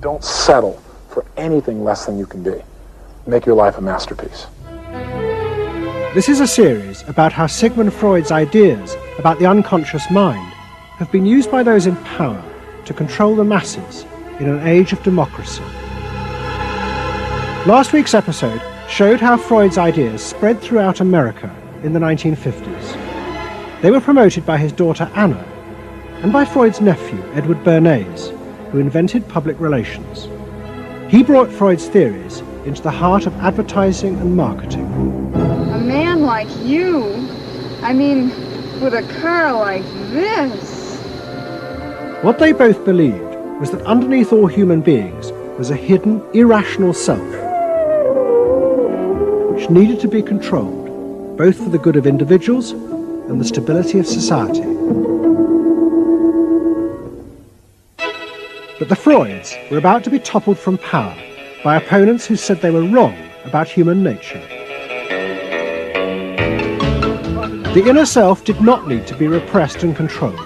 Don't settle for anything less than you can be. Make your life a masterpiece. This is a series about how Sigmund Freud's ideas about the unconscious mind have been used by those in power to control the masses in an age of democracy. Last week's episode showed how Freud's ideas spread throughout America in the 1950s. They were promoted by his daughter Anna and by Freud's nephew Edward Bernays, who invented public relations. He brought Freud's theories into the heart of advertising and marketing. A man like you, I mean, with a car like this. What they both believed was that underneath all human beings was a hidden, irrational self, which needed to be controlled, both for the good of individuals and the stability of society. But the Freuds were about to be toppled from power by opponents who said they were wrong about human nature. The inner self did not need to be repressed and controlled.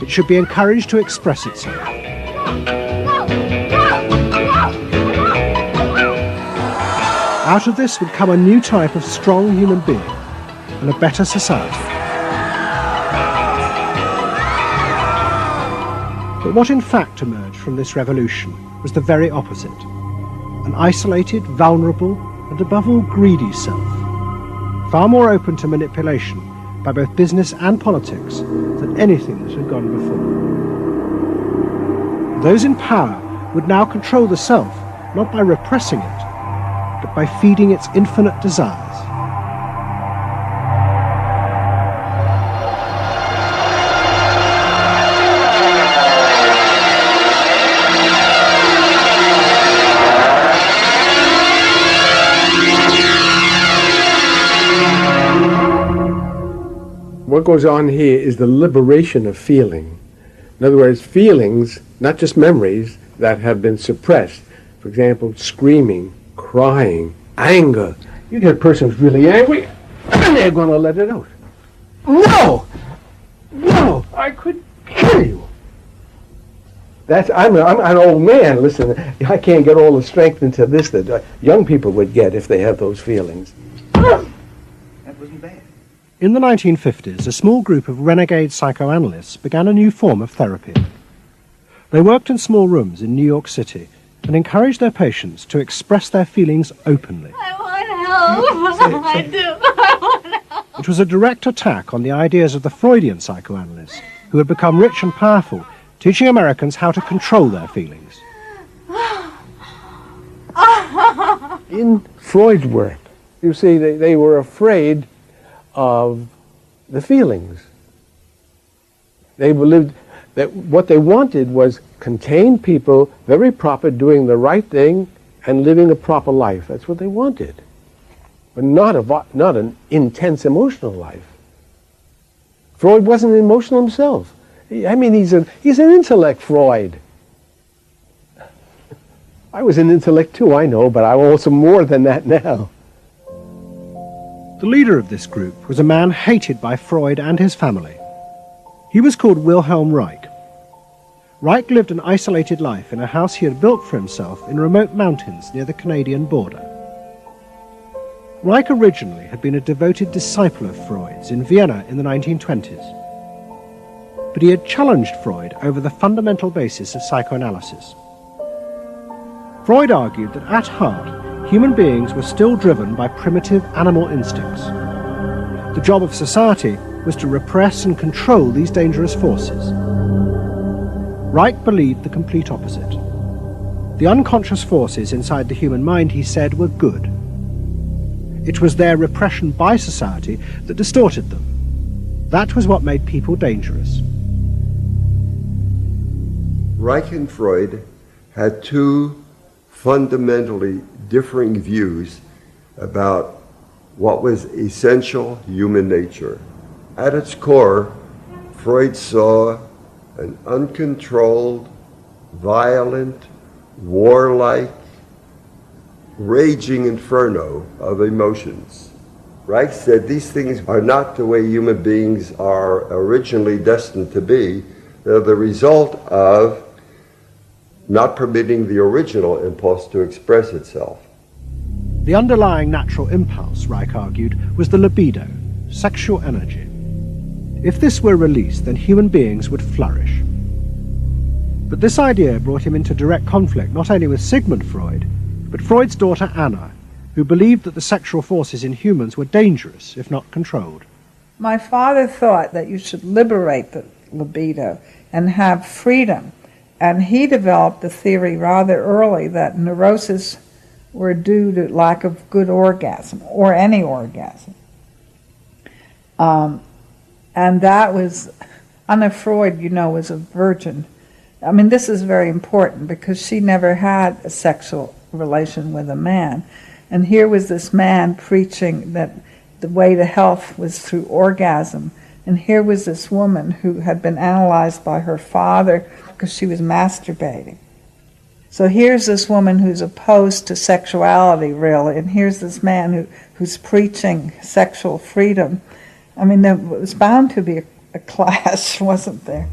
It should be encouraged to express itself. Out of this would come a new type of strong human being and a better society. But what in fact emerged from this revolution was the very opposite. An isolated, vulnerable, and above all greedy self, far more open to manipulation by both business and politics than anything that had gone before. Those in power would now control the self, not by repressing it, but by feeding its infinite desires. What goes on here is the liberation of feeling. In other words, feelings, not just memories, that have been suppressed. For example, screaming, crying, anger. You get a person who's really angry, and they're going to let it out. No! No! I could kill you. I'm an old man. Listen, I can't get all the strength into this that young people would get if they have those feelings. That wasn't bad. In the 1950s, a small group of renegade psychoanalysts began a new form of therapy. They worked in small rooms in New York City and encouraged their patients to express their feelings openly. I want help. I do. I want help. It was a direct attack on the ideas of the Freudian psychoanalysts, who had become rich and powerful, teaching Americans how to control their feelings. In Freud's work, you see, they were afraid of the feelings. They believed that what they wanted was contained people, very proper, doing the right thing and living a proper life. That's what they wanted. But not an intense emotional life. Freud wasn't emotional himself. I mean, he's an intellect, Freud. I was an intellect too, I know, but I'm also more than that now. The leader of this group was a man hated by Freud and his family. He was called Wilhelm Reich. Reich lived an isolated life in a house he had built for himself in remote mountains near the Canadian border. Reich originally had been a devoted disciple of Freud's in Vienna in the 1920s. But he had challenged Freud over the fundamental basis of psychoanalysis. Freud argued that at heart, human beings were still driven by primitive animal instincts. The job of society was to repress and control these dangerous forces. Reich believed the complete opposite. The unconscious forces inside the human mind, he said, were good. It was their repression by society that distorted them. That was what made people dangerous. Reich and Freud had two fundamentally differing views about what was essential human nature. At its core, Freud saw an uncontrolled, violent, warlike, raging inferno of emotions. Reich said these things are not the way human beings are originally destined to be. They're the result of not permitting the original impulse to express itself. The underlying natural impulse, Reich argued, was the libido, sexual energy. If this were released, then human beings would flourish. But this idea brought him into direct conflict not only with Sigmund Freud, but Freud's daughter Anna, who believed that the sexual forces in humans were dangerous if not controlled. My father thought that you should liberate the libido and have freedom, and he developed the theory rather early that neuroses were due to lack of good orgasm, or any orgasm. And that was, Anna Freud, you know, was a virgin. I mean, this is very important because she never had a sexual relation with a man. And here was this man preaching that the way to health was through orgasm. And here was this woman who had been analyzed by her father because she was masturbating. So here's this woman who's opposed to sexuality, really, and here's this man who's preaching sexual freedom. I mean, there was bound to be a clash, wasn't there?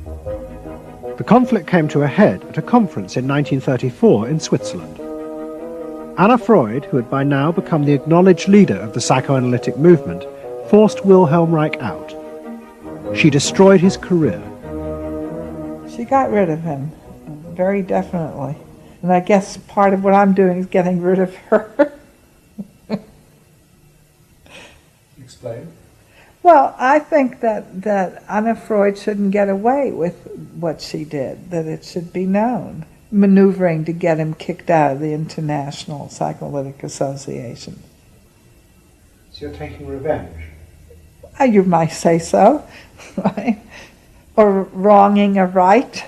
The conflict came to a head at a conference in 1934 in Switzerland. Anna Freud, who had by now become the acknowledged leader of the psychoanalytic movement, forced Wilhelm Reich out. She destroyed his career. She got rid of him, very definitely. And I guess part of what I'm doing is getting rid of her. Explain. Well, I think that Anna Freud shouldn't get away with what she did, that it should be known, maneuvering to get him kicked out of the International Psychoanalytic Association. So you're taking revenge? You might say so, right? Or wronging a right?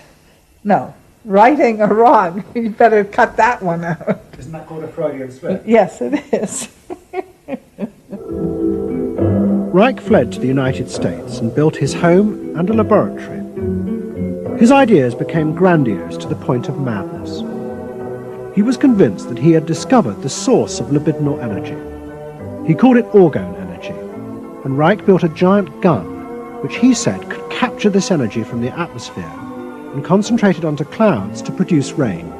No, righting a wrong. You better cut that one out. Isn't that called a Freudian slip? Yes, it is. Reich fled to the United States and built his home and a laboratory. His ideas became grandiose to the point of madness. He was convinced that he had discovered the source of libidinal energy. He called it orgone energy, and Reich built a giant gun, which he said could capture this energy from the atmosphere and concentrate it onto clouds to produce rain.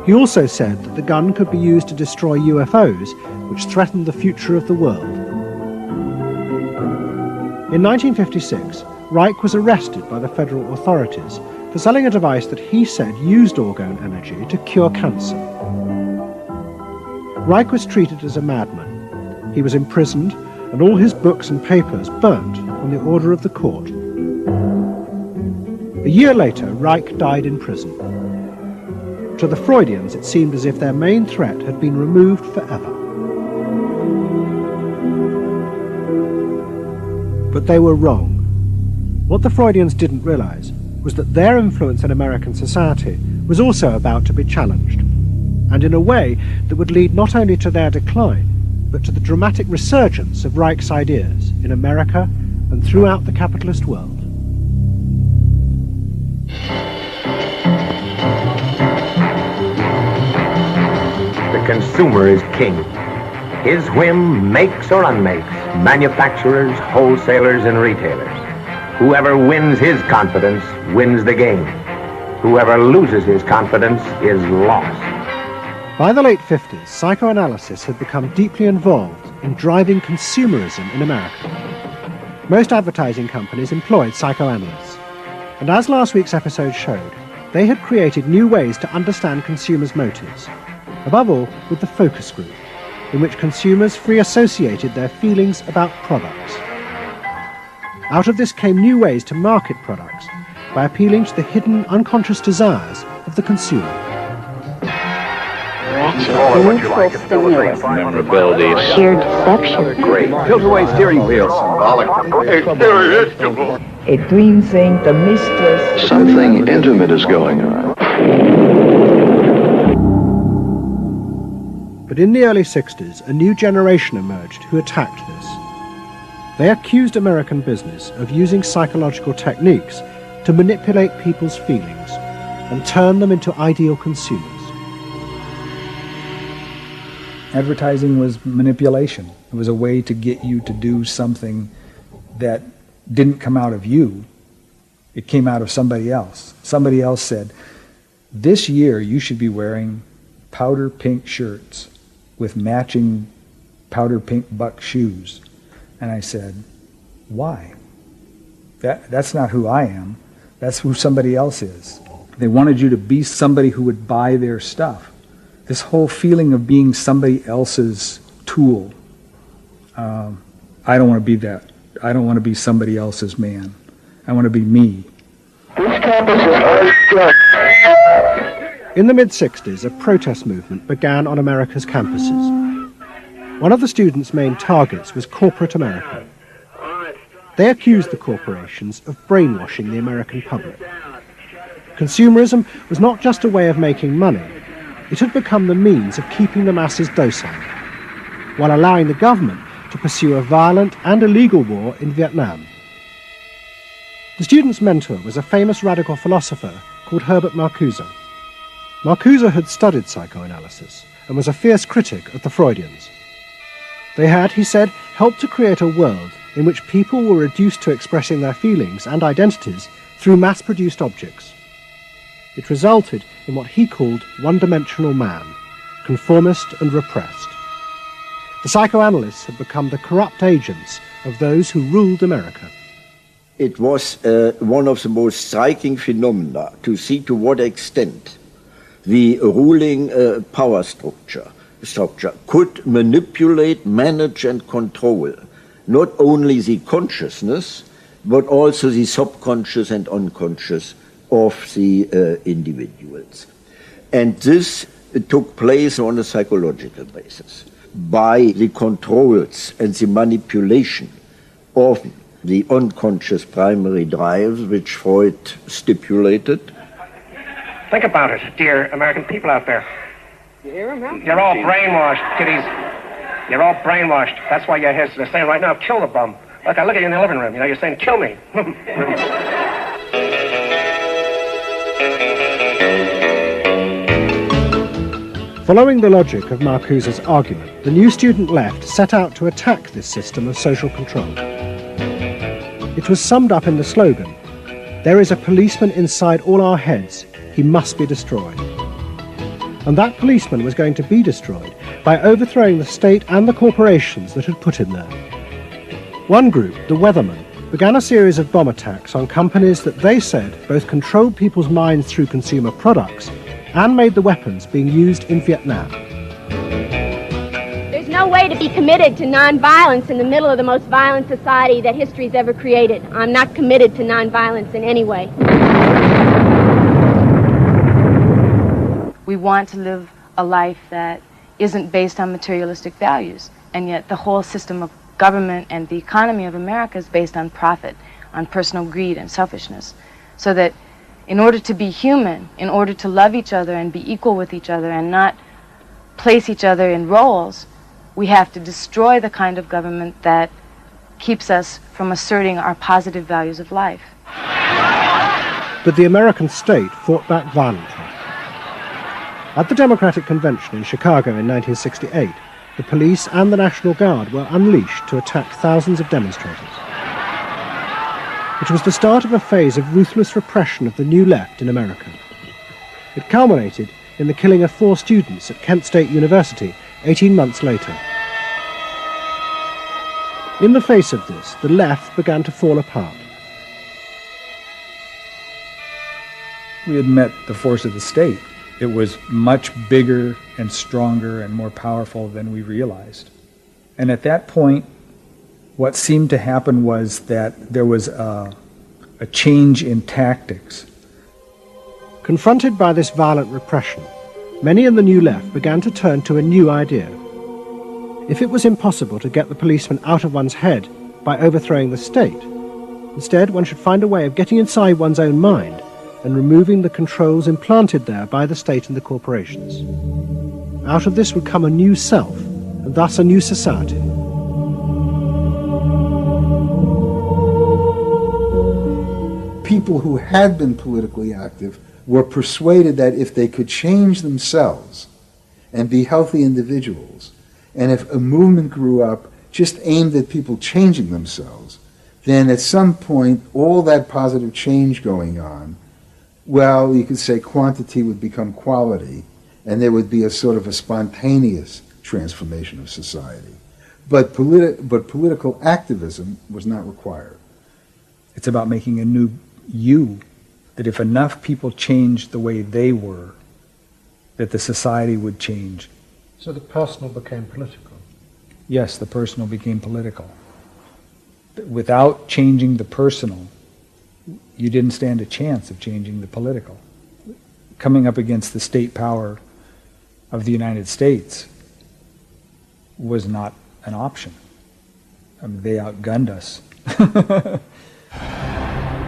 He also said that the gun could be used to destroy UFOs, which threatened the future of the world. In 1956, Reich was arrested by the federal authorities for selling a device that he said used orgone energy to cure cancer. Reich was treated as a madman. He was imprisoned, and all his books and papers burnt on the order of the court. A year later, Reich died in prison. To the Freudians, it seemed as if their main threat had been removed forever. But they were wrong. What the Freudians didn't realize was that their influence in American society was also about to be challenged, and in a way that would lead not only to their decline, but to the dramatic resurgence of Reich's ideas in America and throughout the capitalist world. The consumer is king. His whim makes or unmakes manufacturers, wholesalers, and retailers. Whoever wins his confidence wins the game. Whoever loses his confidence is lost. By the late 50s, psychoanalysis had become deeply involved in driving consumerism in America. Most advertising companies employed psychoanalysts, and as last week's episode showed, they had created new ways to understand consumers' motives, above all with the focus group, in which consumers free associated their feelings about products. Out of this came new ways to market products by appealing to the hidden, unconscious desires of the consumer. Memorability, sheer deception, Great. Tilt-away steering wheel. a dream thing, the mistress. Something intimate is going on. But in the early 60s, a new generation emerged who attacked this. They accused American business of using psychological techniques to manipulate people's feelings and turn them into ideal consumers. Advertising was manipulation. It was a way to get you to do something that didn't come out of you. It came out of somebody else. Somebody else said, this year you should be wearing powder pink shirts with matching powder pink buck shoes. And I said, why? That's not who I am. That's who somebody else is. They wanted you to be somebody who would buy their stuff. This whole feeling of being somebody else's tool. I don't want to be that. I don't want to be somebody else's man. I want to be me. In the mid-60s, a protest movement began on America's campuses. One of the students' main targets was corporate America. They accused the corporations of brainwashing the American public. Consumerism was not just a way of making money, it had become the means of keeping the masses docile, while allowing the government to pursue a violent and illegal war in Vietnam. The student's mentor was a famous radical philosopher called Herbert Marcuse. Marcuse had studied psychoanalysis and was a fierce critic of the Freudians. They had, he said, helped to create a world in which people were reduced to expressing their feelings and identities through mass-produced objects. It resulted in what he called one-dimensional man, conformist and repressed. The psychoanalysts had become the corrupt agents of those who ruled America. It was one of the most striking phenomena to see to what extent the ruling power structure could manipulate, manage and control not only the consciousness but also the subconscious and unconscious of the individuals. And this took place on a psychological basis by the controls and the manipulation of the unconscious primary drives which Freud stipulated. Think about it, dear American people out there. You hear him, huh? You're all brainwashed, kiddies. You're all brainwashed. That's why you're here. They're saying right now, kill the bum. Look, I look at you in the living room. You know, you're saying, kill me. Following the logic of Marcuse's argument, the new student left set out to attack this system of social control. It was summed up in the slogan, "There is a policeman inside all our heads. He must be destroyed." And that policeman was going to be destroyed by overthrowing the state and the corporations that had put him there. One group, the Weathermen, began a series of bomb attacks on companies that they said both controlled people's minds through consumer products and made the weapons being used in Vietnam. There's no way to be committed to nonviolence in the middle of the most violent society that history's ever created. I'm not committed to nonviolence in any way. We want to live a life that isn't based on materialistic values, and yet the whole system of government and the economy of America is based on profit, on personal greed and selfishness. So that in order to be human, in order to love each other and be equal with each other and not place each other in roles, we have to destroy the kind of government that keeps us from asserting our positive values of life. But the American state fought back violently. At the Democratic Convention in Chicago in 1968, the police and the National Guard were unleashed to attack thousands of demonstrators. It was the start of a phase of ruthless repression of the New Left in America. It culminated in the killing of 4 students at Kent State University 18 months later. In the face of this, the left began to fall apart. We had met the force of the state. It was much bigger and stronger and more powerful than we realized. And at that point, what seemed to happen was that there was a change in tactics. Confronted by this violent repression, many in the New Left began to turn to a new idea. If it was impossible to get the policeman out of one's head by overthrowing the state, instead one should find a way of getting inside one's own mind and removing the controls implanted there by the state and the corporations. Out of this would come a new self, and thus a new society. People who had been politically active were persuaded that if they could change themselves and be healthy individuals, and if a movement grew up just aimed at people changing themselves, then at some point all that positive change going on well, you could say quantity would become quality, and there would be a sort of a spontaneous transformation of society. But political activism was not required. It's about making a new you, that if enough people changed the way they were, that the society would change. So the personal became political? Yes, the personal became political. Without changing the personal, you didn't stand a chance of changing the political. Coming up against the state power of the United States was not an option. I mean, they outgunned us.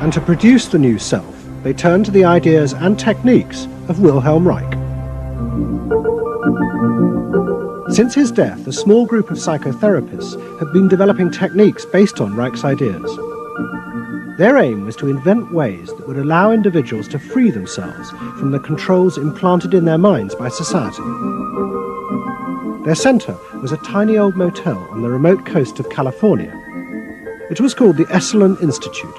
And to produce the new self, they turned to the ideas and techniques of Wilhelm Reich. Since his death, a small group of psychotherapists have been developing techniques based on Reich's ideas. Their aim was to invent ways that would allow individuals to free themselves from the controls implanted in their minds by society. Their center was a tiny old motel on the remote coast of California. It was called the Esalen Institute.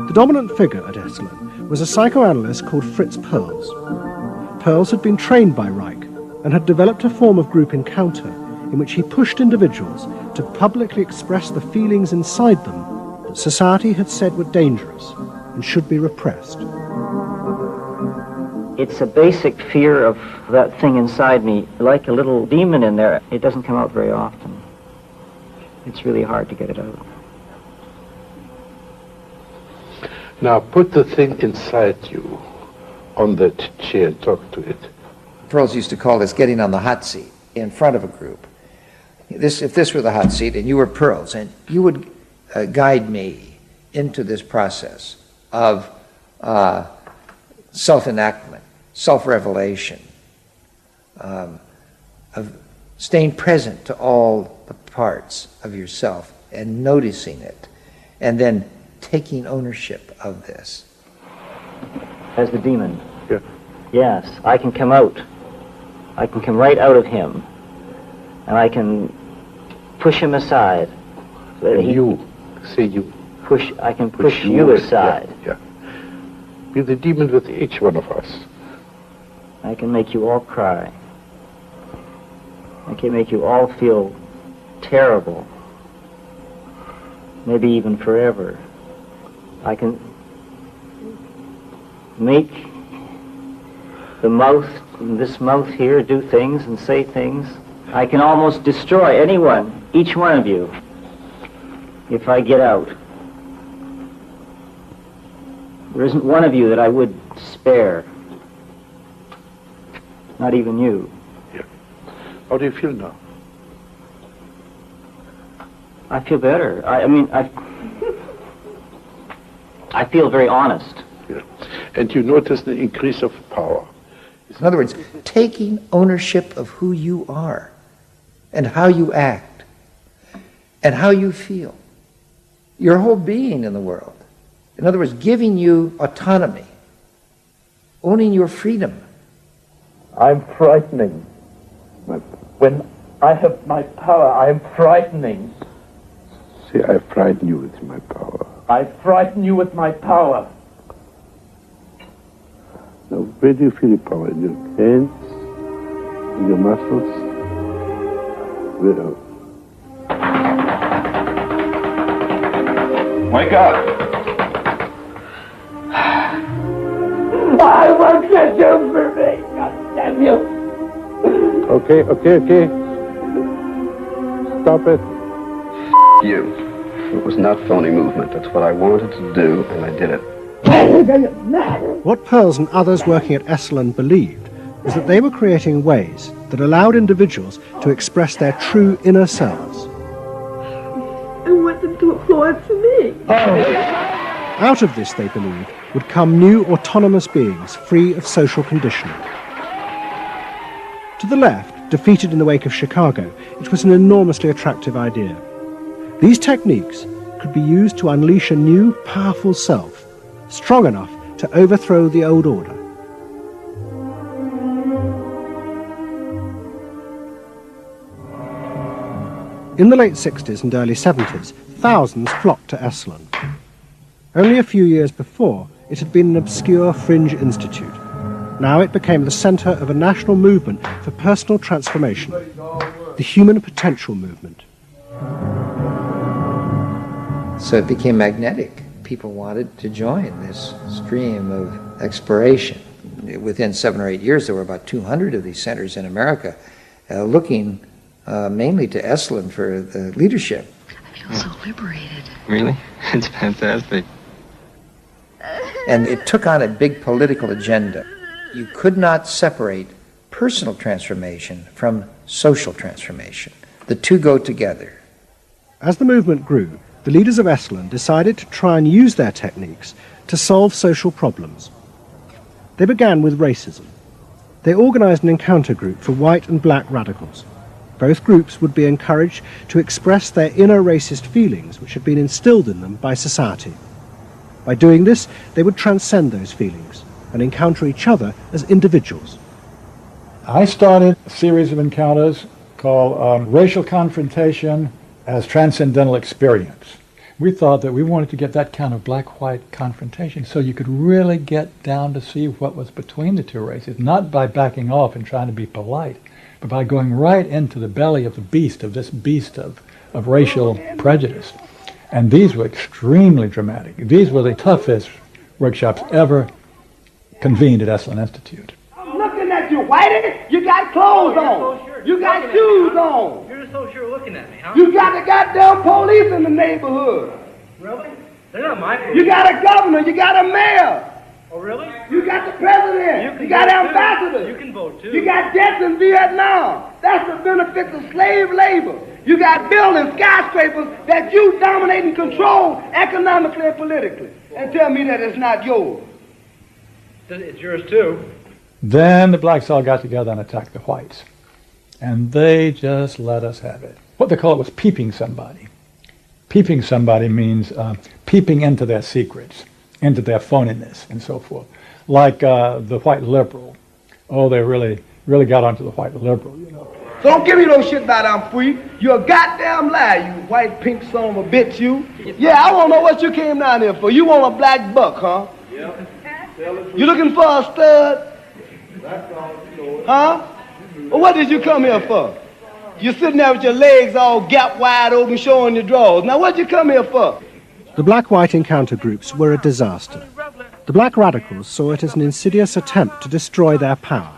The dominant figure at Esalen was a psychoanalyst called Fritz Perls. Perls had been trained by Reich and had developed a form of group encounter in which he pushed individuals to publicly express the feelings inside them that society had said were dangerous and should be repressed. It's a basic fear of that thing inside me, like a little demon in there. It doesn't come out very often. It's really hard to get it out. Now put the thing inside you on that chair, talk to it. Perls used to call this getting on the hot seat in front of a group. If this were the hot seat and you were Perls, and you would guide me into this process of self-enactment, self-revelation, of staying present to all the parts of yourself and noticing it, and then taking ownership of this. As the demon? Yeah. Yes, I can come out. I can come right out of him, and I can push him aside. So that you, say you. I can push you aside. Yeah. Be the demon with each one of us. I can make you all cry. I can make you all feel terrible. Maybe even forever. I can make the mouth, this mouth here, do things and say things. I can almost destroy anyone, each one of you, if I get out. There isn't one of you that I would spare. Not even you. Yeah. How do you feel now? I feel better. I mean, I feel very honest. Yeah. And you notice the increase of power. In other words, taking ownership of who you are and how you act and how you feel. Your whole being in the world. In other words, giving you autonomy, owning your freedom. I'm frightening. When I have my power, I am frightening. See, I frighten you with my power. I frighten you with my power. Now, where do you feel the power? In your hands? In your muscles? Where else? Wake up! I want you do for me, God damn you! Okay. Stop it. You. It was not phony movement. That's what I wanted to do, and I did it. What Perls and others working at Esalen believed was that they were creating ways that allowed individuals to express their true inner selves. I want them to applaud for me. Out of this, they believed, would come new autonomous beings free of social conditioning. To the left, defeated in the wake of Chicago, it was an enormously attractive idea. These techniques could be used to unleash a new, powerful self, strong enough to overthrow the old order. In the late 60s and early 70s, thousands flocked to Esalen. Only a few years before, it had been an obscure fringe institute. Now it became the centre of a national movement for personal transformation, the human potential movement. So it became magnetic. People wanted to join this stream of exploration. Within 7 or 8 years, there were about 200 of these centers in America, looking mainly to Esalen for the leadership. I feel so liberated. Really? It's fantastic. And it took on a big political agenda. You could not separate personal transformation from social transformation. The two go together. As the movement grew, the leaders of Esalen decided to try and use their techniques to solve social problems. They began with racism. They organized an encounter group for white and black radicals. Both groups would be encouraged to express their inner racist feelings which had been instilled in them by society. By doing this, they would transcend those feelings and encounter each other as individuals. I started a series of encounters called Racial Confrontation as Transcendental Experience. We thought that we wanted to get that kind of black-white confrontation so you could really get down to see what was between the two races, not by backing off and trying to be polite, but by going right into the belly of the beast, of this beast of racial prejudice. And these were extremely dramatic. These were the toughest workshops ever convened at Esalen Institute. I'm looking at you, Whitey. You got clothes on. You got shoes on. You're so sure looking at me, huh? You got the goddamn police in the neighborhood. Really? They're not my police. You got a governor. You got a mayor. Oh, really? You got the president. You got ambassadors. You can vote, too. You got jets in Vietnam. That's the benefits of slave labor. You got buildings, skyscrapers that you dominate and control economically and politically. And tell me that it's not yours. It's yours, too. Then the blacks all got together and attacked the whites. And they just let us have it. What they call it was peeping somebody. Peeping somebody means peeping into their secrets, into their phoniness, and so forth. Like the white liberal. Oh, they really got onto the white liberal, you know. So don't give me no shit about I'm free. You're a goddamn liar, you white pink son of a bitch, you. Yeah, I want to know what you came down here for. You want a black buck, huh? Yeah. You looking for a stud? Huh? Well, what did you come here for? You're sitting there with your legs all gap wide open showing your drawers. Now what did you come here for? The black-white encounter groups were a disaster. The black radicals saw it as an insidious attempt to destroy their power.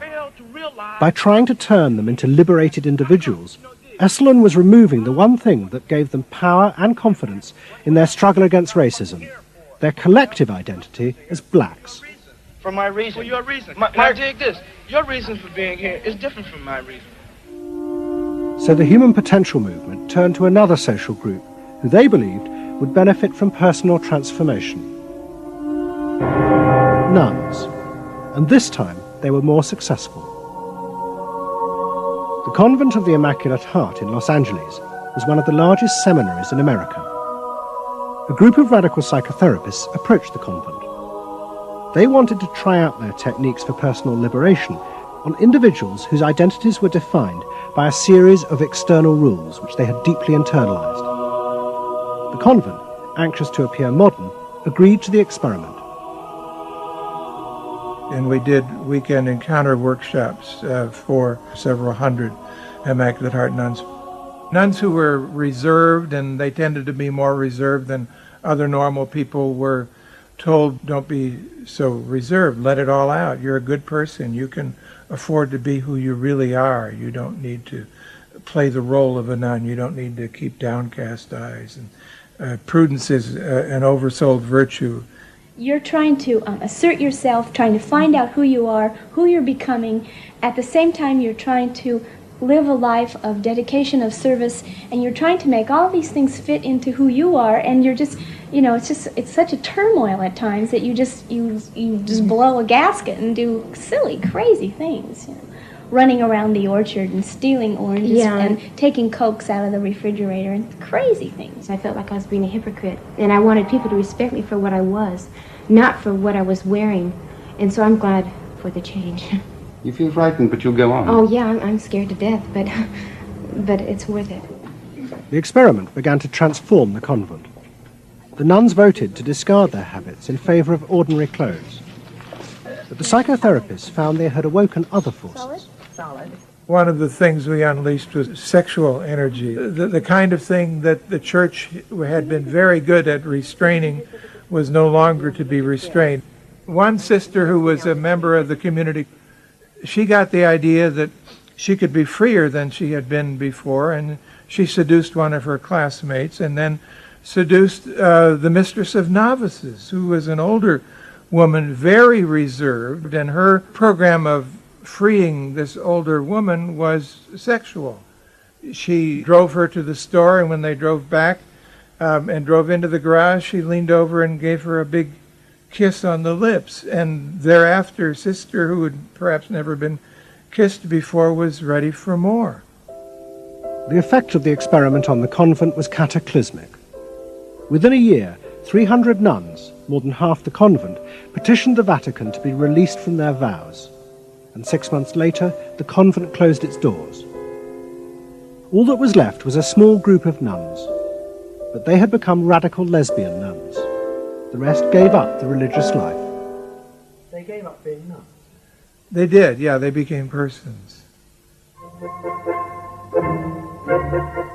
By trying to turn them into liberated individuals, Esalen was removing the one thing that gave them power and confidence in their struggle against racism, their collective identity as blacks. For my reason. For your reason. Now dig this. Your reason for being here is different from my reason. So the human potential movement turned to another social group who they believed would benefit from personal transformation. Nuns. And this time they were more successful. The Convent of the Immaculate Heart in Los Angeles was one of the largest seminaries in America. A group of radical psychotherapists approached the convent. They wanted to try out their techniques for personal liberation on individuals whose identities were defined by a series of external rules which they had deeply internalized. The convent, anxious to appear modern, agreed to the experiment. And we did weekend encounter workshops for several hundred Immaculate Heart nuns. Nuns who were reserved, and they tended to be more reserved than other normal people, were told, don't be so reserved, let it all out. You're a good person. You can afford to be who you really are. You don't need to play the role of a nun. You don't need to keep downcast eyes. And prudence is an oversold virtue. You're trying to assert yourself, trying to find out who you are, who you're becoming. At the same time, you're trying to live a life of dedication, of service, and you're trying to make all these things fit into who you are, and you're just, you know, it's such a turmoil at times that you just blow a gasket and do silly, crazy things, you know. Running around the orchard and stealing oranges and taking Cokes out of the refrigerator and crazy things. I felt like I was being a hypocrite, and I wanted people to respect me for what I was, not for what I was wearing. And so I'm glad for the change. You feel frightened, but you'll go on. Oh yeah, I'm scared to death, but it's worth it. The experiment began to transform the convent. the nuns voted to discard their habits in favour of ordinary clothes. But the psychotherapists found they had awoken other forces. Solid. One of the things we unleashed was sexual energy. The kind of thing that the church had been very good at restraining was no longer to be restrained. One sister who was a member of the community, she got the idea that she could be freer than she had been before, and she seduced one of her classmates and then seduced the mistress of novices, who was an older woman, very reserved, and her program of freeing this older woman was sexual. She drove her to the store, and when they drove back and drove into the garage, she leaned over and gave her a big kiss on the lips, and thereafter, sister, who had perhaps never been kissed before, was ready for more. The effect of the experiment on the convent was cataclysmic. Within a year, 300 nuns, more than half the convent, petitioned the Vatican to be released from their vows, and 6 months later, the convent closed its doors. All that was left was a small group of nuns, but they had become radical lesbian nuns. The rest gave up the religious life. They gave up being nuns. They did, yeah, they became persons.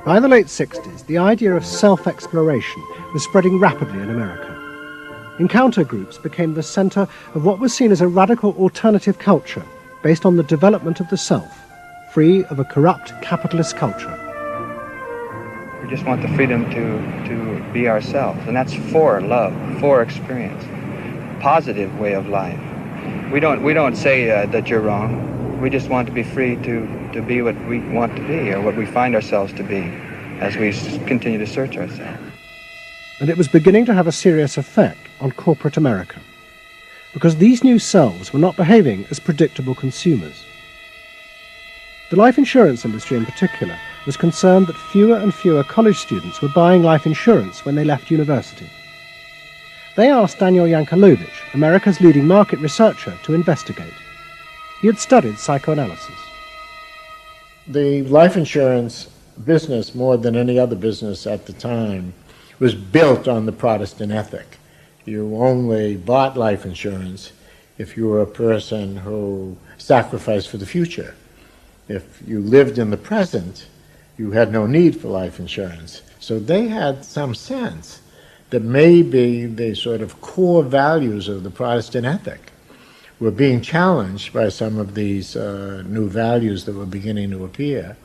By the late 60s, the idea of self-exploration was spreading rapidly in America. Encounter groups became the center of what was seen as a radical alternative culture based on the development of the self, free of a corrupt capitalist culture. We just want the freedom to be ourselves, and that's for love, for experience, positive way of life. We don't say that you're wrong. We just want to be free to be what we want to be, or what we find ourselves to be, as we continue to search ourselves. And it was beginning to have a serious effect on corporate America, because these new selves were not behaving as predictable consumers. The life insurance industry in particular was concerned that fewer and fewer college students were buying life insurance when they left university. They asked Daniel Yankelovich, America's leading market researcher, to investigate. He had studied psychoanalysis. The life insurance business, more than any other business at the time, was built on the Protestant ethic. You only bought life insurance if you were a person who sacrificed for the future. If you lived in the present, you had no need for life insurance. So they had some sense that maybe the sort of core values of the Protestant ethic were being challenged by some of these new values that were beginning to appear.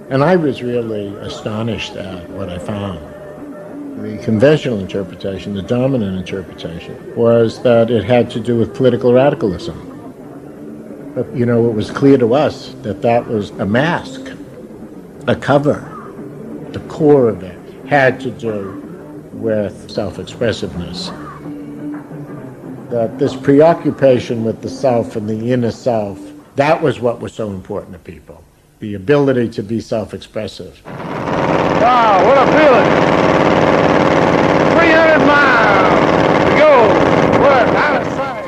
And I was really astonished at what I found. The conventional interpretation, the dominant interpretation, was that it had to do with political radicalism. But, you know, it was clear to us that that was a mask, a cover. The core of it had to do with self-expressiveness. That this preoccupation with the self and the inner self, that was what was so important to people. The ability to be self-expressive. Wow, what a feeling! 300 miles to go! What out of sight!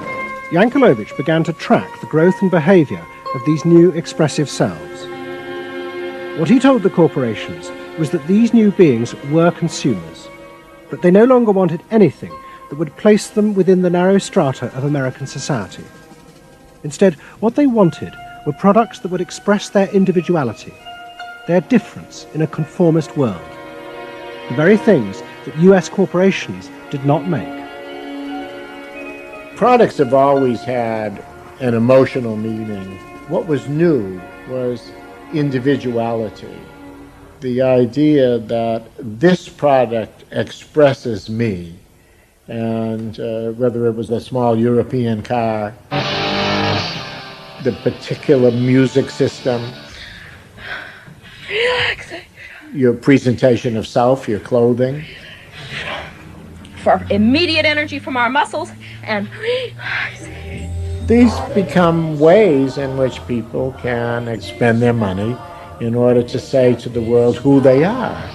Yankelovich began to track the growth and behavior of these new expressive selves. What he told the corporations was that these new beings were consumers, but they no longer wanted anything that would place them within the narrow strata of American society. Instead, what they wanted were products that would express their individuality, their difference in a conformist world, the very things that US corporations did not make. Products have always had an emotional meaning. What was new was individuality. The idea that this product expresses me, and whether it was a small European car, the particular music system, Relaxing. your presentation of self, your clothing. For immediate energy from our muscles and relaxing. These become ways in which people can spend their money in order to say to the world who they are.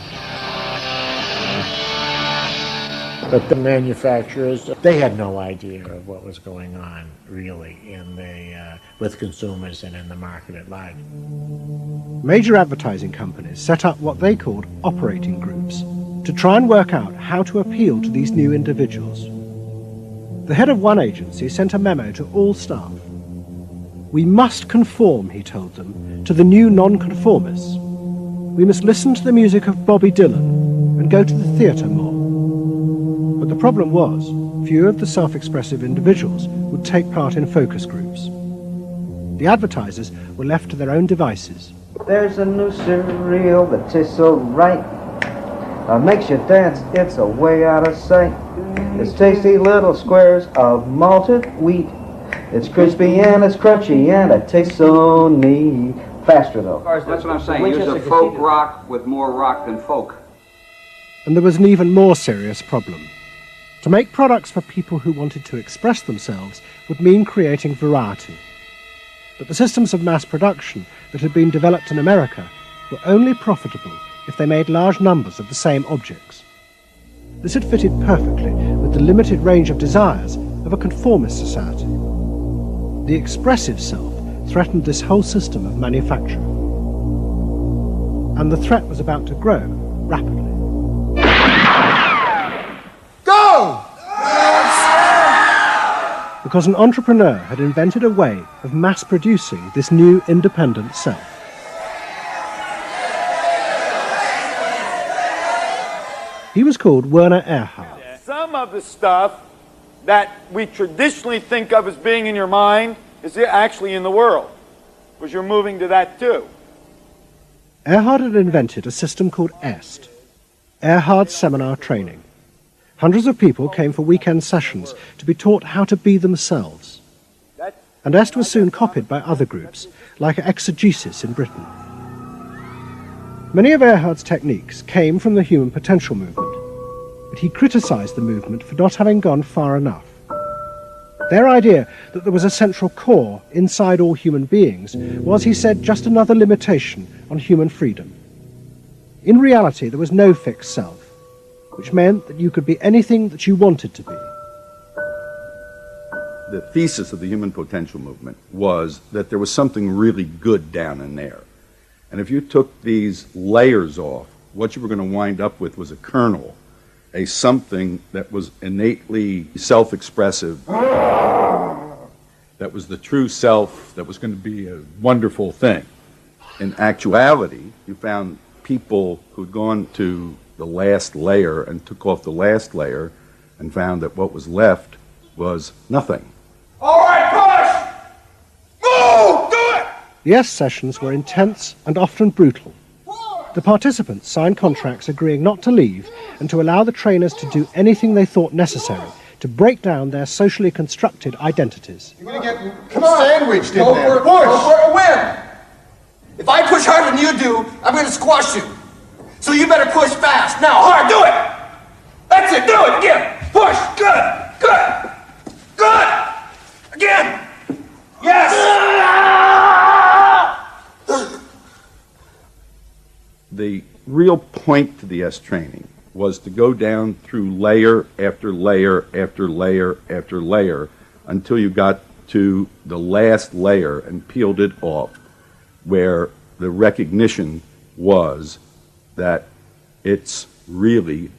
But the manufacturers, they had no idea of what was going on, really, in the with consumers and in the market at large. Major advertising companies set up what they called operating groups, to try and work out how to appeal to these new individuals. The head of one agency sent a memo to all staff. We must conform, he told them, to the new nonconformists. We must listen to the music of Bobby Dylan and go to the theatre more. But the problem was, few of the self-expressive individuals would take part in focus groups. The advertisers were left to their own devices. There's a new cereal that tastes so right. Makes you dance, it's a way out of sight. It's tasty little squares of malted wheat. It's crispy and it's crunchy and it tastes so neat. Faster though. That's what I'm saying. Use a folk rock with more rock than folk. And there was an even more serious problem. To make products for people who wanted to express themselves would mean creating variety. But the systems of mass production that had been developed in America were only profitable if they made large numbers of the same objects. This had fitted perfectly with the limited range of desires of a conformist society. The expressive self threatened this whole system of manufacture. And the threat was about to grow rapidly. Go! Because an entrepreneur had invented a way of mass-producing this new independent self. He was called Werner Erhard. Some of the stuff that we traditionally think of as being in your mind is actually in the world, because you're moving to that too. Erhard had invented a system called EST, Erhard Seminar Training. Hundreds of people came for weekend sessions to be taught how to be themselves. And EST was soon copied by other groups, like Exegesis in Britain. Many of Erhard's techniques came from the human potential movement, but he criticized the movement for not having gone far enough. Their idea that there was a central core inside all human beings was, he said, just another limitation on human freedom. In reality, there was no fixed self, which meant that you could be anything that you wanted to be. The thesis of the human potential movement was that there was something really good down in there. And if you took these layers off, what you were going to wind up with was a kernel, a something that was innately self-expressive, that was the true self, that was going to be a wonderful thing. In actuality, you found people who'd gone to the last layer and took off the last layer and found that what was left was nothing. All right, push! Move! Do it! The EST sessions were intense and often brutal. The participants signed contracts agreeing not to leave and to allow the trainers to do anything they thought necessary to break down their socially constructed identities. You're gonna get sandwiched in there. Push! Go for a win! If I push harder than you do, I'm gonna squash you. So you better push fast. Now, hard, do it! That's it, do it, again! Push, good, good, good! Again! Yes! The real point to the EST training was to go down through layer after layer after layer after layer until you got to the last layer and peeled it off, where the recognition was that it's really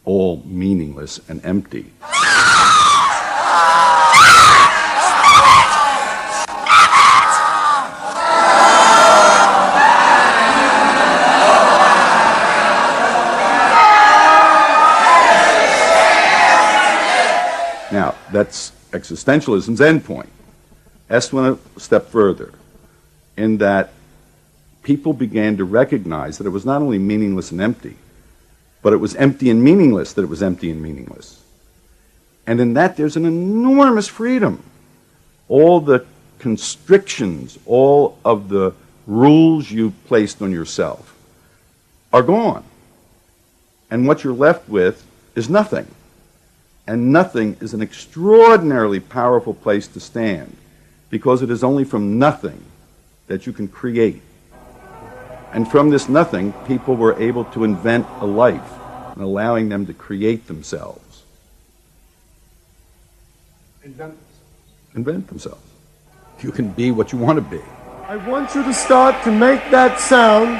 all meaningless and empty. Now, that's existentialism's endpoint. EST went a step further in that people began to recognize that it was not only meaningless and empty, but it was empty and meaningless that it was empty and meaningless. And in that, there's an enormous freedom. All the constrictions, all of the rules you placed on yourself are gone. And what you're left with is nothing. And nothing is an extraordinarily powerful place to stand, because it is only from nothing that you can create. And from this nothing, people were able to invent a life, and allowing them to create themselves. Invent themselves. You can be what you want to be. I want you to start to make that sound,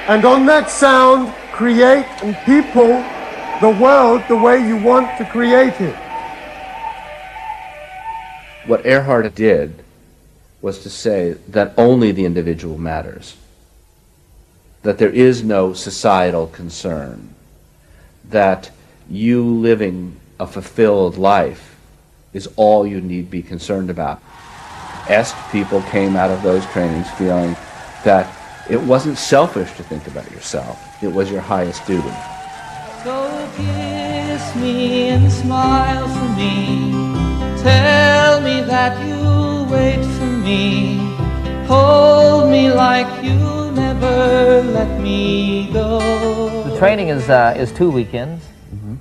and on that sound, create and people the world the way you want to create it. What Earhart did was to say that only the individual matters, that there is no societal concern, that you living a fulfilled life is all you need be concerned about. Est people came out of those trainings feeling that it wasn't selfish to think about yourself, it was your highest duty. So kiss me and smile for me, tell me that you'll wait for me, hold me like you'll never let me go. The training is 2 weekends,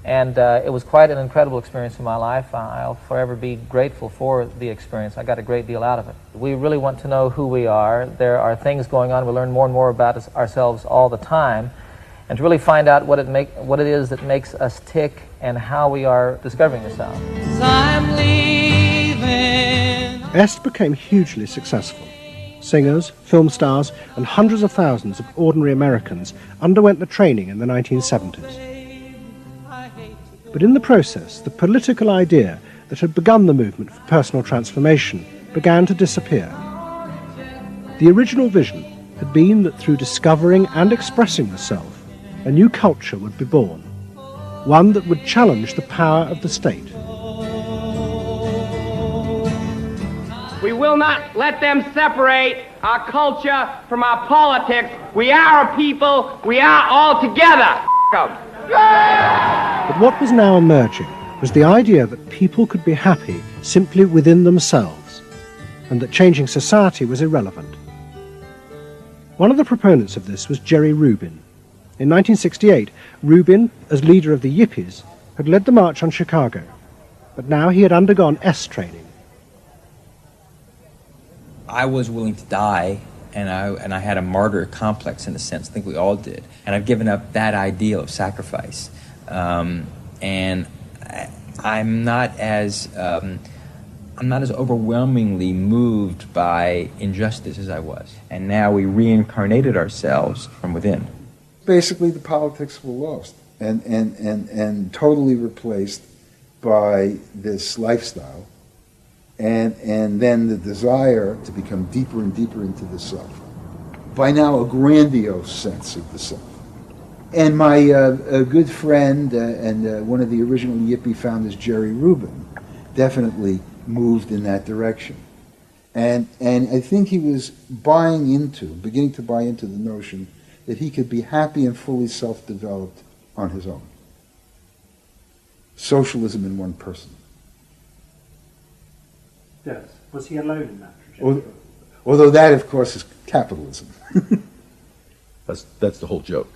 and it was quite an incredible experience in my life. I'll forever be grateful for the experience. I got a great deal out of it. We really want to know who we are. There are things going on. We learn more and more about ourselves all the time, and to really find out what it is that makes us tick and how we are discovering ourselves. I'm leaving. Est became hugely successful. Singers, film stars, and hundreds of thousands of ordinary Americans underwent the training in the 1970s. But in the process, the political idea that had begun the movement for personal transformation began to disappear. The original vision had been that through discovering and expressing the self, a new culture would be born, one that would challenge the power of the state. We will not let them separate our culture from our politics. We are a people. We are all together. But what was now emerging was the idea that people could be happy simply within themselves, and that changing society was irrelevant. One of the proponents of this was Jerry Rubin. In 1968, Rubin, as leader of the Yippies, had led the march on Chicago, but now he had undergone Est training. I was willing to die, and I had a martyr complex in a sense. I think we all did. And I've given up that ideal of sacrifice. And I'm not as overwhelmingly moved by injustice as I was. And now we reincarnated ourselves from within. Basically, the politics were lost and totally replaced by this lifestyle. And then the desire to become deeper and deeper into the self. By now, a grandiose sense of the self. And my a good friend and one of the original Yippie founders, Jerry Rubin, definitely moved in that direction. And I think he was beginning to buy into the notion that he could be happy and fully self-developed on his own. Socialism in one person. Yes. Was he alone in that trajectory? Although that, of course, is capitalism. That's the whole joke.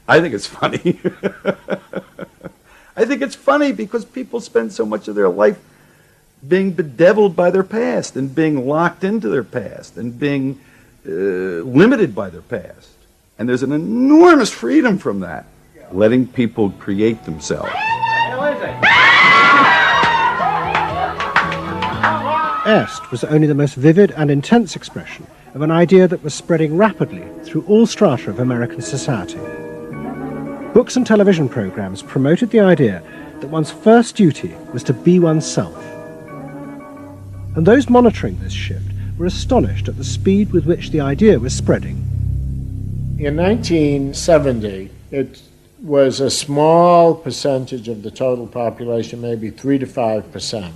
I think it's funny. I think it's funny because people spend so much of their life being bedeviled by their past and being locked into their past and being limited by their past. And there's an enormous freedom from that. Letting people create themselves. Est was only the most vivid and intense expression of an idea that was spreading rapidly through all strata of American society. Books and television programs promoted the idea that one's first duty was to be oneself. And those monitoring this shift were astonished at the speed with which the idea was spreading. In 1970, it was a small percentage of the total population, maybe 3 to 5%.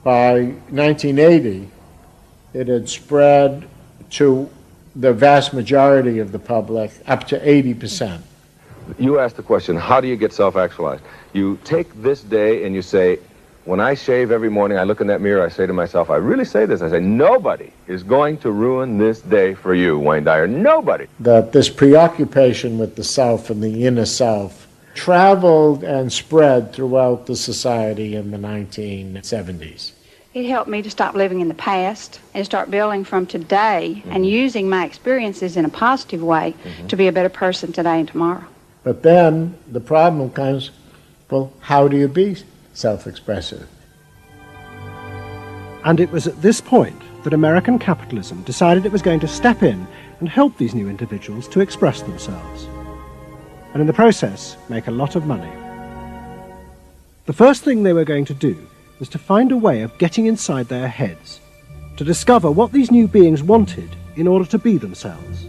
By 1980, it had spread to the vast majority of the public, up to 80%. You asked the question, how do you get self-actualized? You take this day and you say, when I shave every morning, I look in that mirror, I say to myself, I really say this, I say, nobody is going to ruin this day for you, Wayne Dyer, nobody. That this preoccupation with the self and the inner self traveled and spread throughout the society in the 1970s. It helped me to stop living in the past and start building from today and using my experiences in a positive way to be a better person today and tomorrow. But then the problem comes, well, how do you be self-expressive? And it was at this point that American capitalism decided it was going to step in and help these new individuals to express themselves, and in the process make a lot of money. The first thing they were going to do was to find a way of getting inside their heads, to discover what these new beings wanted in order to be themselves.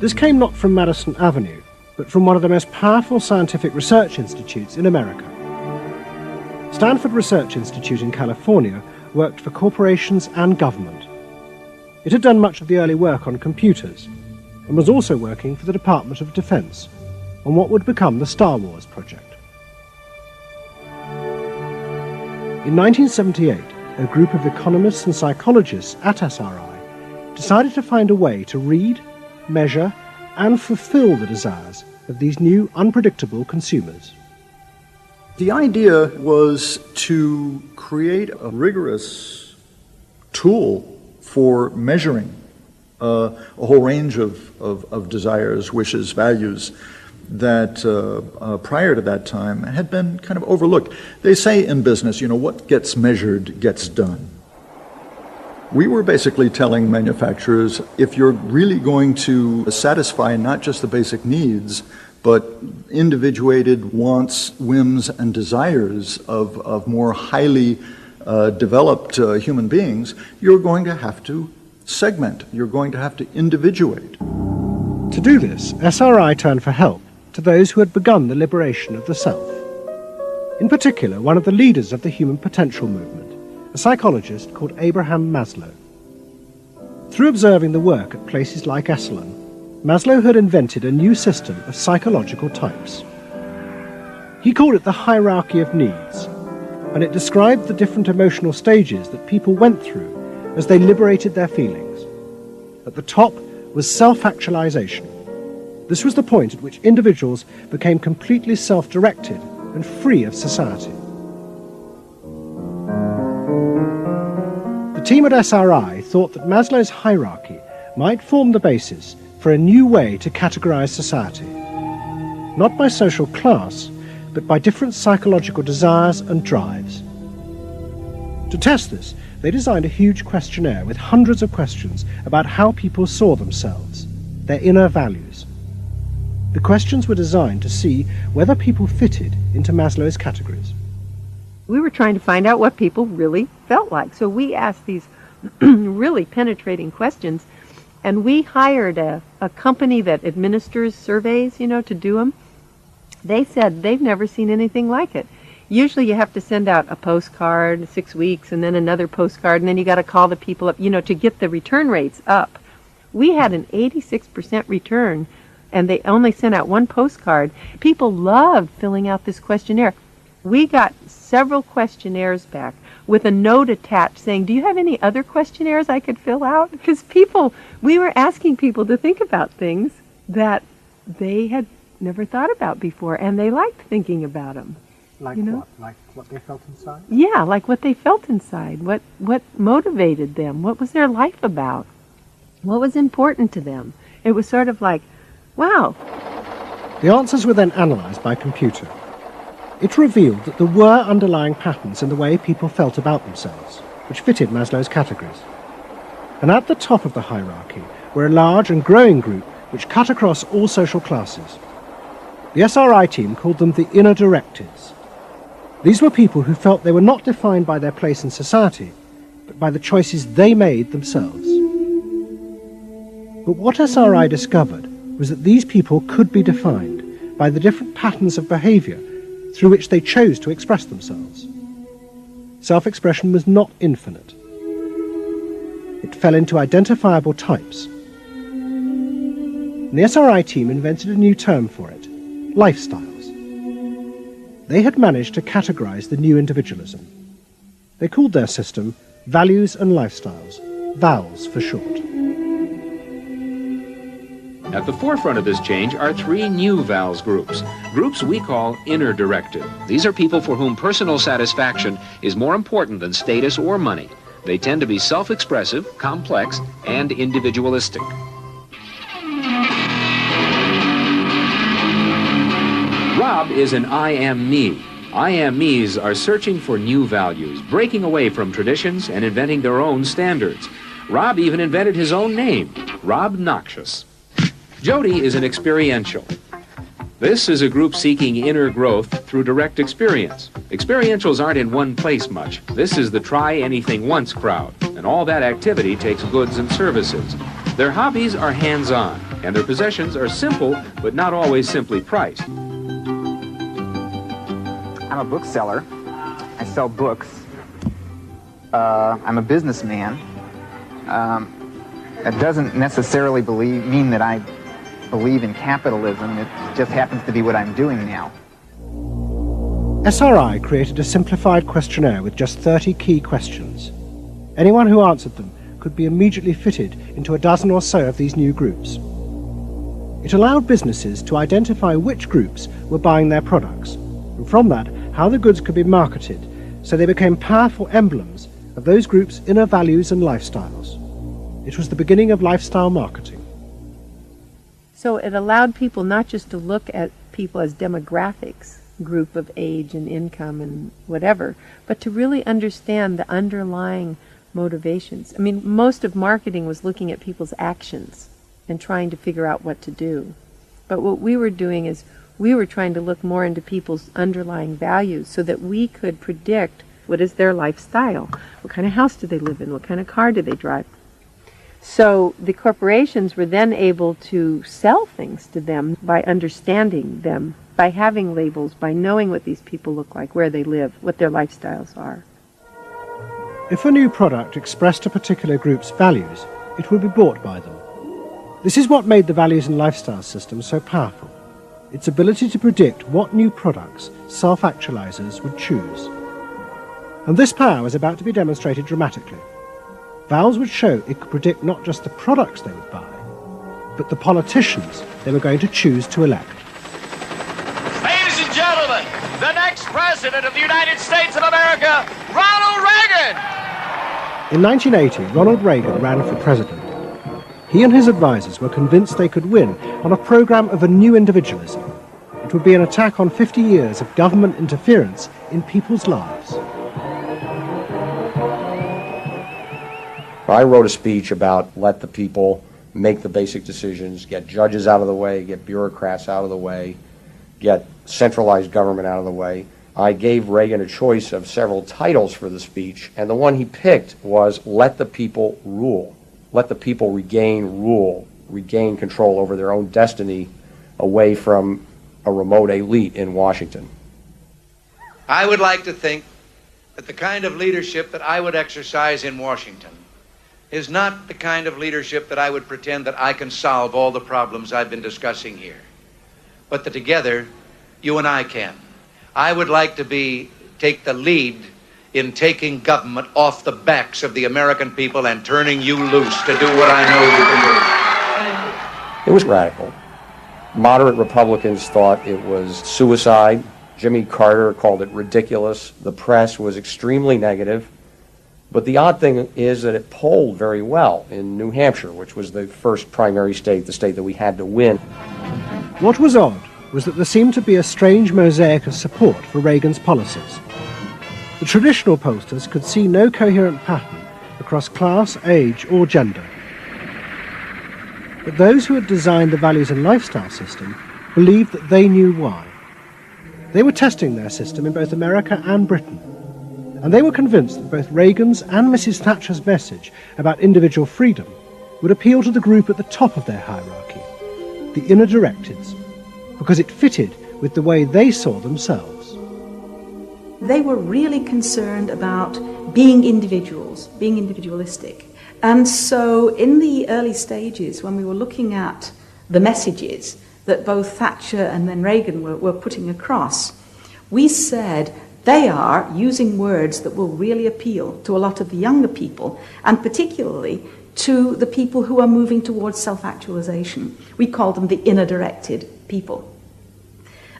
This came not from Madison Avenue, but from one of the most powerful scientific research institutes in America. Stanford Research Institute in California worked for corporations and government. It had done much of the early work on computers, and was also working for the Department of Defense on what would become the Star Wars project. In 1978, a group of economists and psychologists at SRI decided to find a way to read, measure, and fulfill the desires of these new, unpredictable consumers. The idea was to create a rigorous tool for measuring a whole range of desires, wishes, values that prior to that time had been kind of overlooked. They say in business, what gets measured gets done. We were basically telling manufacturers, if you're really going to satisfy not just the basic needs, but individuated wants, whims, and desires of more highly developed human beings, you're going to have to segment. You're going to have to individuate. To do this, SRI turned for help to those who had begun the liberation of the self. In particular, one of the leaders of the human potential movement, a psychologist called Abraham Maslow. Through observing the work at places like Esalen, Maslow had invented a new system of psychological types. He called it the hierarchy of needs, and it described the different emotional stages that people went through as they liberated their feelings. At the top was self-actualization. This was the point at which individuals became completely self-directed and free of society. The team at SRI thought that Maslow's hierarchy might form the basis for a new way to categorize society, not by social class, but by different psychological desires and drives. To test this, they designed a huge questionnaire with hundreds of questions about how people saw themselves, their inner values. The questions were designed to see whether people fitted into Maslow's categories. We were trying to find out what people really felt like. So we asked these really penetrating questions, and we hired a company that administers surveys, to do them. They said they've never seen anything like it. Usually you have to send out a postcard 6 weeks and then another postcard, and then you got to call the people up, to get the return rates up. We had an 86% return, and they only sent out one postcard. People loved filling out this questionnaire. We got several questionnaires back with a note attached saying, do you have any other questionnaires I could fill out? Because we were asking people to think about things that they had never thought about before, and they liked thinking about them. Like what? Like what they felt inside? Yeah, like what they felt inside. What motivated them? What was their life about? What was important to them? It was sort of like, wow. The answers were then analyzed by computer. It revealed that there were underlying patterns in the way people felt about themselves, which fitted Maslow's categories. And at the top of the hierarchy were a large and growing group which cut across all social classes. The SRI team called them the inner directives. These were people who felt they were not defined by their place in society, but by the choices they made themselves. But what SRI discovered was that these people could be defined by the different patterns of behavior through which they chose to express themselves. Self-expression was not infinite. It fell into identifiable types. And the SRI team invented a new term for it, lifestyles. They had managed to categorize the new individualism. They called their system Values and Lifestyles, VALS for short. At the forefront of this change are three new VALS groups we call inner directed. These are people for whom personal satisfaction is more important than status or money. They tend to be self-expressive, complex, and individualistic. Rob is an I am me. IMEs are searching for new values, breaking away from traditions and inventing their own standards. Rob even invented his own name, Rob Noxious. Jody is an experiential. This is a group seeking inner growth through direct experience. Experientials aren't in one place much. This is the try-anything-once crowd, and all that activity takes goods and services. Their hobbies are hands-on, and their possessions are simple, but not always simply priced. I'm a bookseller. I sell books. I'm a businessman. That doesn't necessarily mean that I believe in capitalism. It just happens to be what I'm doing now. SRI created a simplified questionnaire with just 30 key questions. Anyone who answered them could be immediately fitted into a dozen or so of these new groups. It allowed businesses to identify which groups were buying their products, and from that, how the goods could be marketed, so they became powerful emblems of those groups' inner values and lifestyles. It was the beginning of lifestyle marketing. So it allowed people not just to look at people as demographics, group of age and income and whatever, but to really understand the underlying motivations. I mean, most of marketing was looking at people's actions and trying to figure out what to do. But what we were doing is we were trying to look more into people's underlying values so that we could predict what is their lifestyle, what kind of house do they live in, what kind of car do they drive. So the corporations were then able to sell things to them by understanding them, by having labels, by knowing what these people look like, where they live, what their lifestyles are. If a new product expressed a particular group's values, it would be bought by them. This is what made the values and lifestyle system so powerful. Its ability to predict what new products self-actualizers would choose. And this power was about to be demonstrated dramatically. Valves would show it could predict not just the products they would buy, but the politicians they were going to choose to elect. Ladies and gentlemen, the next president of the United States of America, Ronald Reagan! In 1980, Ronald Reagan ran for president. He and his advisors were convinced they could win on a program of a new individualism. It would be an attack on 50 years of government interference in people's lives. I wrote a speech about let the people make the basic decisions, get judges out of the way, get bureaucrats out of the way, get centralized government out of the way. I gave Reagan a choice of several titles for the speech, and the one he picked was let the people rule. Let the people regain rule, regain control over their own destiny away from a remote elite in Washington. I would like to think that the kind of leadership that I would exercise in Washington is not the kind of leadership that I would pretend that I can solve all the problems I've been discussing here, but that together, you and I can. I would like to take the lead in taking government off the backs of the American people and turning you loose to do what I know you can do. It was radical. Moderate Republicans thought it was suicide. Jimmy Carter called it ridiculous. The press was extremely negative. But the odd thing is that it polled very well in New Hampshire, which was the first primary state, the state that we had to win. What was odd was that there seemed to be a strange mosaic of support for Reagan's policies. The traditional pollsters could see no coherent pattern across class, age, or gender. But those who had designed the values and lifestyle system believed that they knew why. They were testing their system in both America and Britain. And they were convinced that both Reagan's and Mrs. Thatcher's message about individual freedom would appeal to the group at the top of their hierarchy, the inner directeds, because it fitted with the way they saw themselves. They were really concerned about being individuals, being individualistic. And so in the early stages, when we were looking at the messages that both Thatcher and then Reagan were putting across, we said, they are using words that will really appeal to a lot of the younger people, and particularly to the people who are moving towards self-actualization. We call them the inner-directed people.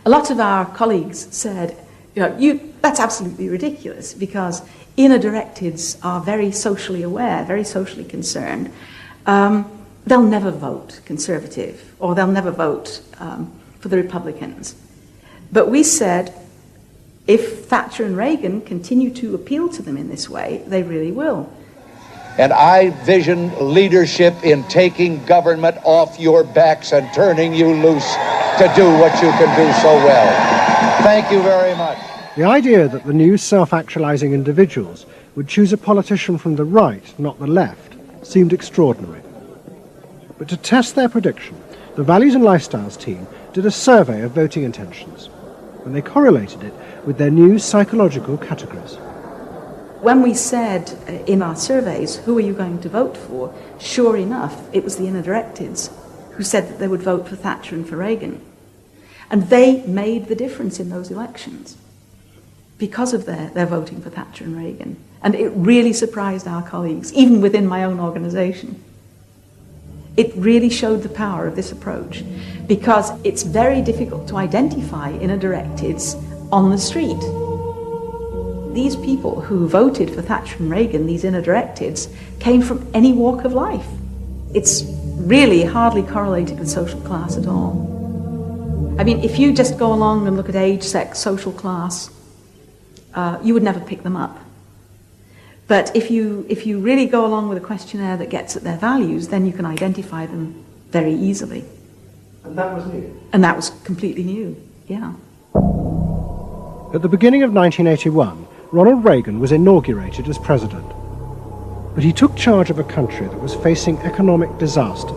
A lot of our colleagues said, that's absolutely ridiculous, because inner-directeds are very socially aware, very socially concerned. They'll never vote Conservative, or they'll never vote for the Republicans. But we said, If Thatcher and Reagan continue to appeal to them in this way, they really will. And I vision leadership in taking government off your backs and turning you loose to do what you can do so well. Thank you very much. The idea that the new self-actualizing individuals would choose a politician from the right, not the left, seemed extraordinary. But to test their prediction, the Values and Lifestyles team did a survey of voting intentions, and they correlated it with their new psychological categories. When we said in our surveys, who are you going to vote for, sure enough, it was the inner directives who said that they would vote for Thatcher and for Reagan. And they made the difference in those elections because of their voting for Thatcher and Reagan. And it really surprised our colleagues, even within my own organisation. It really showed the power of this approach, because it's very difficult to identify inner directives on the street. These people who voted for Thatcher and Reagan, these inner directives, came from any walk of life. It's really hardly correlated with social class at all. I mean, if you just go along and look at age, sex, social class, you would never pick them up. But if you really go along with a questionnaire that gets at their values, then you can identify them very easily. And that was new? And that was completely new, yeah. At the beginning of 1981, Ronald Reagan was inaugurated as president. But he took charge of a country that was facing economic disaster.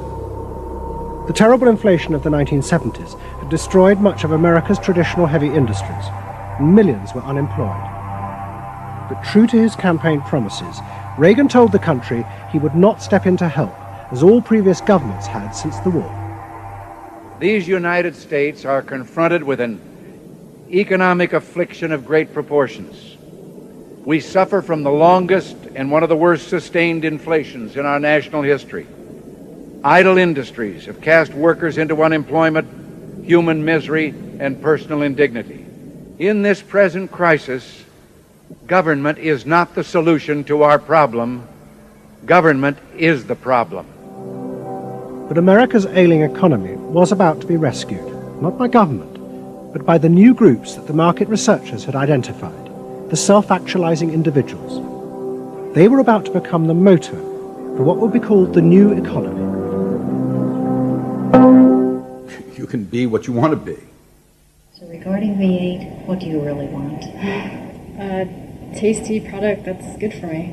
The terrible inflation of the 1970s had destroyed much of America's traditional heavy industries, and millions were unemployed. But true to his campaign promises, Reagan told the country he would not step in to help, as all previous governments had since the war. These United States are confronted with an economic affliction of great proportions. We suffer from the longest and one of the worst sustained inflations in our national history. Idle industries have cast workers into unemployment, human misery, and personal indignity. In this present crisis, government is not the solution to our problem. Government is the problem. But America's ailing economy was about to be rescued, not by government, but by the new groups that the market researchers had identified, the self-actualizing individuals. They were about to become the motor for what would be called the new economy. You can be what you want to be. So regarding V8, what do you really want? A tasty product that's good for me.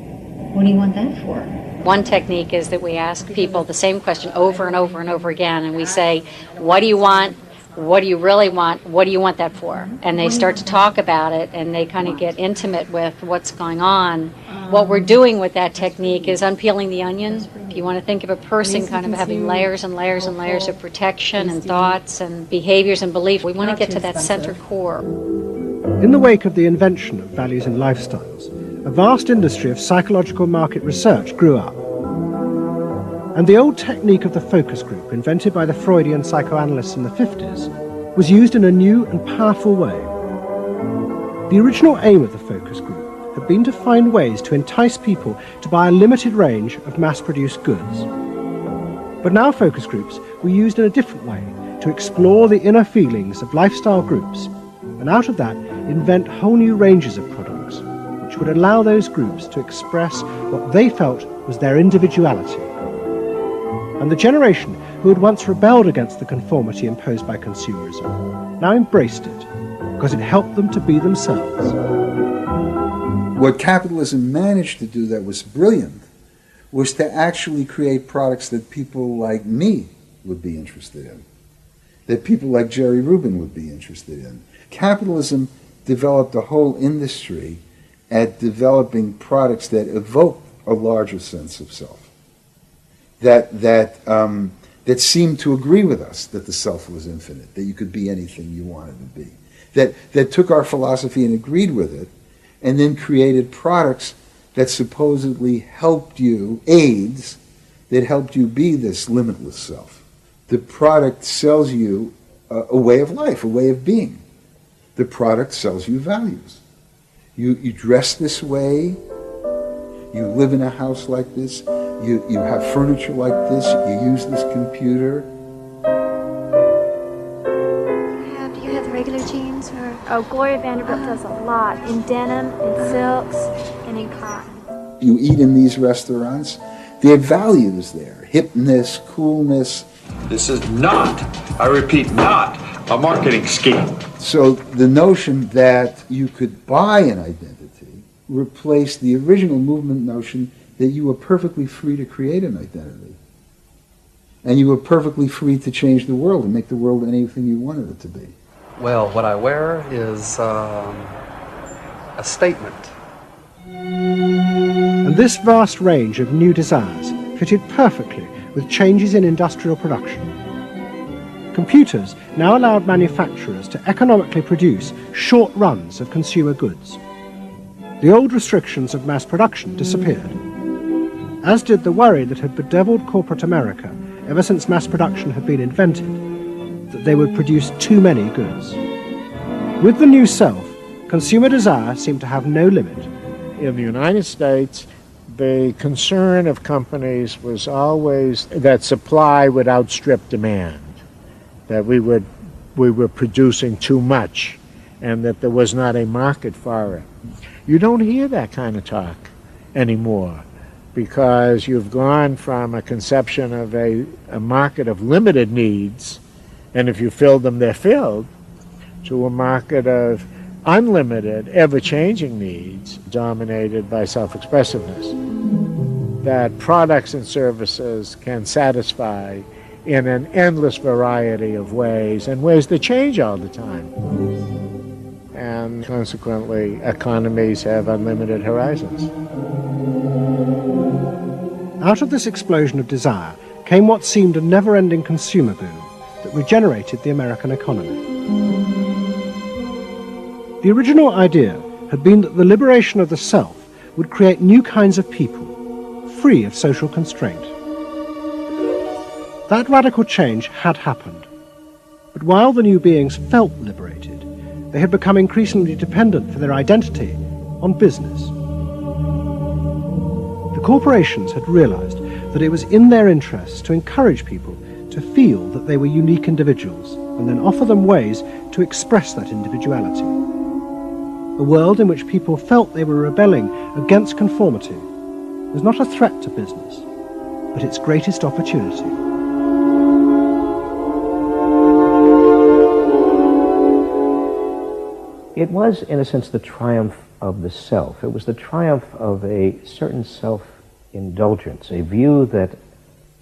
What do you want that for? One technique is that we ask people the same question over and over and over again, and we say, what do you want? What do you really want? What do you want that for? And they start to talk about it, and they kind of get intimate with what's going on. What we're doing with that technique is unpeeling the onion. If you want to think of a person kind of having layers and layers and layers of protection and thoughts and behaviors and beliefs, we want to get to that center core. In the wake of the invention of values and lifestyles, a vast industry of psychological market research grew up. And the old technique of the focus group, invented by the Freudian psychoanalysts in the 50s, was used in a new and powerful way. The original aim of the focus group had been to find ways to entice people to buy a limited range of mass-produced goods. But now focus groups were used in a different way to explore the inner feelings of lifestyle groups, and out of that invent whole new ranges of products, which would allow those groups to express what they felt was their individuality. And the generation who had once rebelled against the conformity imposed by consumerism now embraced it, because it helped them to be themselves. What capitalism managed to do that was brilliant was to actually create products that people like me would be interested in, that people like Jerry Rubin would be interested in. Capitalism developed a whole industry at developing products that evoked a larger sense of self, that seemed to agree with us that the self was infinite, that you could be anything you wanted to be, that took our philosophy and agreed with it, and then created products that supposedly helped you, aids, that helped you be this limitless self. The product sells you a way of life, a way of being. The product sells you values. You dress this way, you live in a house like this, you have furniture like this, you use this computer. Do you have the regular jeans or? Oh, Gloria Vanderbilt does a lot in denim, in silks, and in cotton. You eat in these restaurants, there are values there, hipness, coolness. This is not, I repeat, not a marketing scheme. So the notion that you could buy an identity replaced the original movement notion that you were perfectly free to create an identity. And you were perfectly free to change the world and make the world anything you wanted it to be. Well, what I wear is a statement. And this vast range of new desires fitted perfectly with changes in industrial production. Computers now allowed manufacturers to economically produce short runs of consumer goods. The old restrictions of mass production disappeared, as did the worry that had bedeviled corporate America ever since mass production had been invented, that they would produce too many goods. With the new self, consumer desire seemed to have no limit. In the United States, the concern of companies was always that supply would outstrip demand, that we were producing too much, and that there was not a market for it. You don't hear that kind of talk anymore, because you've gone from a conception of a market of limited needs, and if you fill them, they're filled, to a market of unlimited, ever-changing needs dominated by self-expressiveness, that products and services can satisfy in an endless variety of ways, and ways that change all the time. And consequently, economies have unlimited horizons. Out of this explosion of desire came what seemed a never-ending consumer boom that regenerated the American economy. The original idea had been that the liberation of the self would create new kinds of people, free of social constraint. That radical change had happened, but while the new beings felt liberated, they had become increasingly dependent for their identity on business. The corporations had realized that it was in their interests to encourage people to feel that they were unique individuals and then offer them ways to express that individuality. A world in which people felt they were rebelling against conformity was not a threat to business, but its greatest opportunity. It was, in a sense, the triumph of the self. It was the triumph of a certain self-indulgence, a view that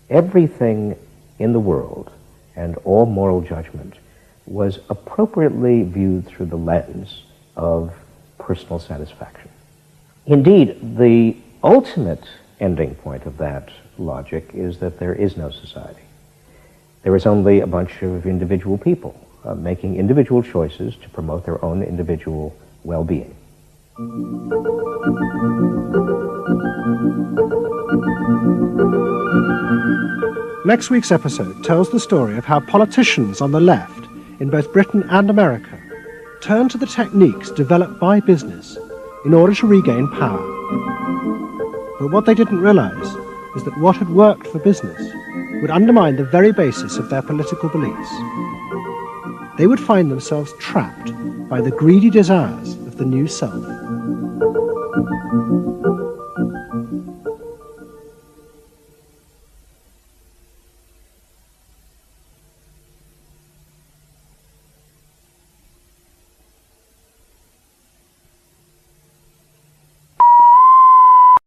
everything in the world and all moral judgment was appropriately viewed through the lens of personal satisfaction. Indeed, the ultimate ending point of that logic is that there is no society. There is only a bunch of individual people making individual choices to promote their own individual well-being. Next week's episode tells the story of how politicians on the left, in both Britain and America, turned to the techniques developed by business in order to regain power. But what they didn't realize is that what had worked for business would undermine the very basis of their political beliefs. They would find themselves trapped by the greedy desires of the new self.